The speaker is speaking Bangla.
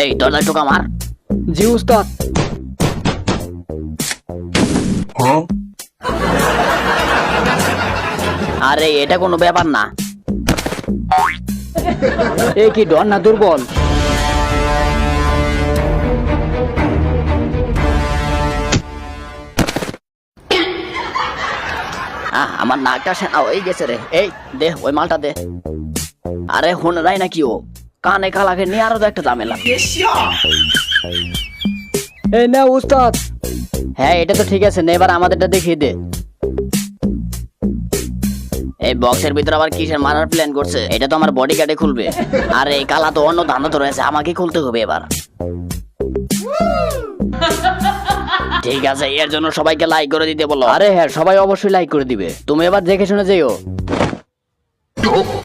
এই দরজায় টোকা মার। জি উস্তাদ। আরে এটা কোনো ব্যাপার না। এ কি ডর না দুর্বল? আমার নাকটা সেনা হয়ে গেছে রে। এই দে ওই মালটা দে। আরে হুন রাই নাকি ও কানে কালাকে নিয়ে আরো তো একটা ঝামেলা। এই না উস্তাদ। হ্যাঁ এটা তো ঠিক আছে, নে এবার আমাদেরটা দেখিয়ে দে। এই বক্সের ভিতরে আবার কিসের মারার প্ল্যান করছে? এটা তো আমার বডি গার্ডে খুলবে। আর এই কালা তো অন্য ধান্দা তো রয়েছে, আমাকে খুলতে হবে এবার। ঠিক আছে, এর জন্য সবাইকে লাইক করে দিতে বলো। আরে হ্যাঁ, সবাই অবশ্যই লাইক করে দিবে। তুমি এবার দেখে শুনে যেও।